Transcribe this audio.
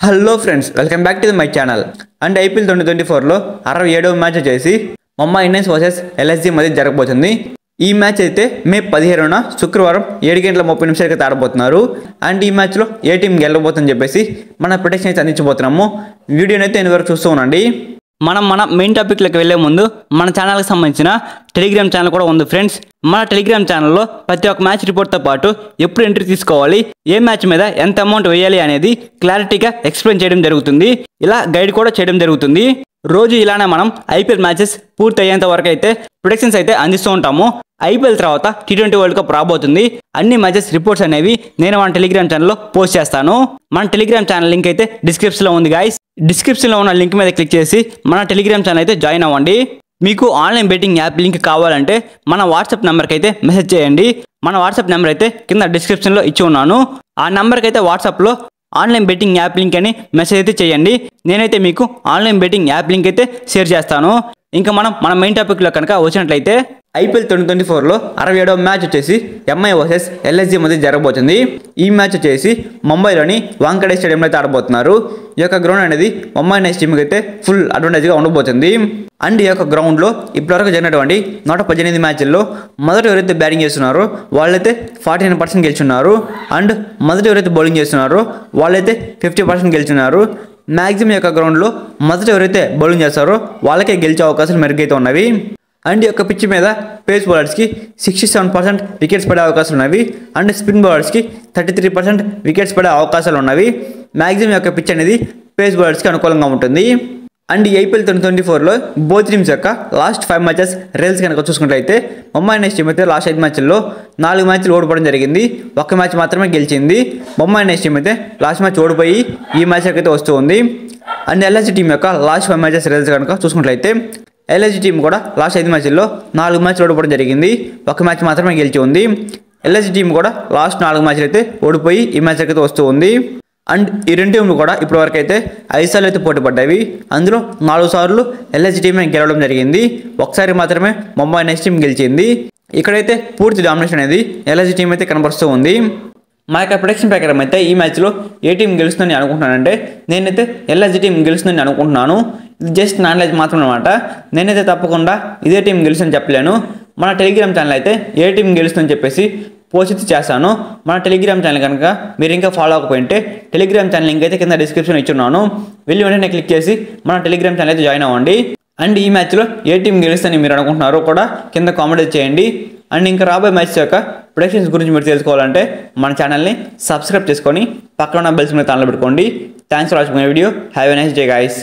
Hello friends, welcome back to my channel. And IPL 2024లో 67వ match వచ్చేసి Mumbai Indians versus LSG మధ్య జరగబోతుంది. ఈ మ్యాచ్ అయితే మే 17న శుక్రవారం 7:30 ఆడబోతున్నారు. అండ్ ఈ మ్యాచ్లో ఏ టీం గెలవబోతుందని చెప్పేసి మన ప్రొడిక్షన్ అయితే అందించబోతున్నాము. వీడియోని అయితే ఎన్ని వరకు చూస్తూ ఉండండి. మన మెయిన్ టాపిక్లోకి వెళ్లే ముందు మన ఛానల్కి సంబంధించిన టెలిగ్రామ్ ఛానల్ కూడా ఉంది ఫ్రెండ్స్. మన టెలిగ్రామ్ ఛానల్లో ప్రతి ఒక్క మ్యాచ్ రిపోర్ట్తో పాటు ఎప్పుడు ఎంట్రీ తీసుకోవాలి, ఏ మ్యాచ్ మీద ఎంత అమౌంట్ వేయాలి అనేది క్లారిటీగా ఎక్స్ప్లెయిన్ చేయడం జరుగుతుంది. ఇలా గైడ్ కూడా చేయడం జరుగుతుంది. రోజు ఇలానే మనం ఐపీఎల్ మ్యాచెస్ పూర్తి అయ్యేంత వరకు అయితే ప్రొడిక్షన్స్ అయితే అందిస్తూ ఉంటాము. ఐపీఎల్ తర్వాత T20 వరల్డ్ కప్ రాబోతుంది. అన్ని మ్యాచెస్ రిపోర్ట్స్ అనేవి నేను మన టెలిగ్రామ్ ఛానల్లో పోస్ట్ చేస్తాను. మన టెలిగ్రామ్ ఛానల్ లింక్ అయితే డిస్క్రిప్షన్లో ఉంది గాయస్. డిస్క్రిప్షన్లో ఉన్న లింక్ మీద క్లిక్ చేసి మన టెలిగ్రామ్ ఛానల్ అయితే జాయిన్ అవ్వండి. మీకు ఆన్లైన్ బెట్టింగ్ యాప్ లింక్ కావాలంటే మన వాట్సాప్ నెంబర్కి అయితే మెసేజ్ చేయండి. మన వాట్సాప్ నెంబర్ అయితే కింద డిస్క్రిప్షన్లో ఇచ్చి ఉన్నాను. ఆ నెంబర్కి అయితే వాట్సాప్లో ఆన్లైన్ బెట్టింగ్ యాప్ లింక్ అని మెసేజ్ అయితే చేయండి. నేనైతే మీకు ఆన్లైన్ బెట్టింగ్ యాప్ లింక్ అయితే షేర్ చేస్తాను. ఇంకా మన మెయిన్ టాపిక్లో కనుక వచ్చినట్లయితే ఐపీఎల్ 2024లో 67వ మ్యాచ్ వచ్చేసి ఎంఐ వర్సెస్ ఎల్ఎస్జీ మధ్య జరగబోతుంది. ఈ మ్యాచ్ వచ్చేసి ముంబైలోని వాంకడే స్టేడియంలో అయితే ఆడబోతున్నారు. ఈ యొక్క గ్రౌండ్ అనేది ముంబై ఇండియన్స్ టీంకి అయితే ఫుల్ అడ్వాంటేజ్గా ఉండబోతుంది. అండ్ ఈ యొక్క గ్రౌండ్లో ఇప్పటివరకు జరిగినటువంటి 118 మ్యాచ్ల్లో మొదట ఎవరైతే బ్యాటింగ్ చేస్తున్నారో వాళ్ళైతే 49% గెలుచున్నారు. అండ్ మొదట ఎవరైతే బౌలింగ్ చేస్తున్నారో వాళ్ళైతే 50% గెలుచున్నారు. మ్యాక్సిమం యొక్క గ్రౌండ్లో మొదట ఎవరైతే బౌలింగ్ చేస్తారో వాళ్ళకే గెలిచే అవకాశాలు మెరుగైతే ఉన్నవి. అండ్ ఈ యొక్క పిచ్ మీద పేస్ బౌలర్స్కి 67% వికెట్స్ పడే అవకాశాలు ఉన్నవి. అండ్ స్పిన్ బౌలర్స్కి 33% వికెట్స్ పడే అవకాశాలు ఉన్నవి. మ్యాక్సిమం యొక్క పిచ్ అనేది పేస్ బౌలర్స్కి అనుకూలంగా ఉంటుంది. అండ్ ఈ ఐపీఎల్ 2024లో బోత్ టీమ్స్ యొక్క లాస్ట్ 5 మ్యాచెస్ రిజల్ట్స్ కనుక చూసుకున్నట్లయితే ముంబై ఇండియన్స్ టీం అయితే లాస్ట్ 5 మ్యాచ్ల్లో 4 మ్యాచ్లు ఓడిపోవడం జరిగింది. 1 మ్యాచ్ మాత్రమే గెలిచింది. ముంబై ఇండియన్స్ టీం అయితే లాస్ట్ మ్యాచ్ ఓడిపోయి ఈ మ్యాచ్కి అయితే వస్తూ ఉంది. అండ్ ఎల్ఎస్జీ టీం యొక్క లాస్ట్ 5 మ్యాచెస్ రిజల్ట్స్ కనుక చూసుకున్నట్లయితే ఎల్ఎస్జీ టీం కూడా లాస్ట్ 5 మ్యాచ్ల్లో 4 మ్యాచ్లు ఓడిపోవడం జరిగింది. 1 మ్యాచ్ మాత్రమే గెలిచి ఉంది. ఎల్ఎస్జీ టీం కూడా లాస్ట్ 4 మ్యాచ్లు అయితే ఓడిపోయి ఈ మ్యాచ్కి అయితే వస్తూ ఉంది. అండ్ ఈ రెండు టీంలు కూడా ఇప్పటివరకు అయితే 5 సార్లు అయితే పోటీ పడ్డాయి. అందులో 4 సార్లు ఎల్ఎస్జీ టీమే గెలవడం జరిగింది. ఒకసారి మాత్రమే ముంబై ఇండియన్స్ టీం గెలిచింది. ఇక్కడైతే పూర్తి డామినేషన్ అనేది ఎల్ఎస్జీ టీం అయితే కనబరుస్తూ ఉంది. మా యొక్క ప్రొడిక్షన్ ప్రకారం అయితే ఈ మ్యాచ్లో ఏ టీం గెలుస్తుందని అనుకుంటున్నానంటే నేనైతే ఎల్ఎస్జీ టీం గెలుస్తుందని అనుకుంటున్నాను. ఇది జస్ట్ నాలెడ్జ్ మాత్రం అనమాట. నేనైతే తప్పకుండా ఇదే టీం గెలుస్తుందని చెప్పలేను. మన టెలిగ్రామ్ ఛానల్ అయితే ఏ టీం గెలుస్తుందని చెప్పేసి పోస్ట్ చేస్తాను. మన టెలిగ్రామ్ ఛానల్ కనుక మీరు ఇంకా ఫాలో అవ్వకపోయింటే టెలిగ్రామ్ ఛానల్ లింక్ అయితే కింద డిస్క్రిప్షన్ ఇచ్చున్నాను. వెళ్ళి వెంటనే క్లిక్ చేసి మన టెలిగ్రామ్ ఛానల్ అయితే జాయిన్ అవ్వండి. అండ్ ఈ మ్యాచ్లో ఏ టీం గెలుస్తుందని మీరు అనుకుంటున్నారో కూడా కింద కామెంట్ చేయండి. అండ్ ఇంకా రాబోయే మ్యాచ్ యొక్క ప్రొడిక్షన్స్ గురించి మీరు తెలుసుకోవాలంటే మన ఛానల్ని సబ్స్క్రైబ్ చేసుకొని పక్కన ఉన్న బెల్స్ మీద తాళం పెట్టుకోండి. Thanks for watching my video. Have a nice day guys.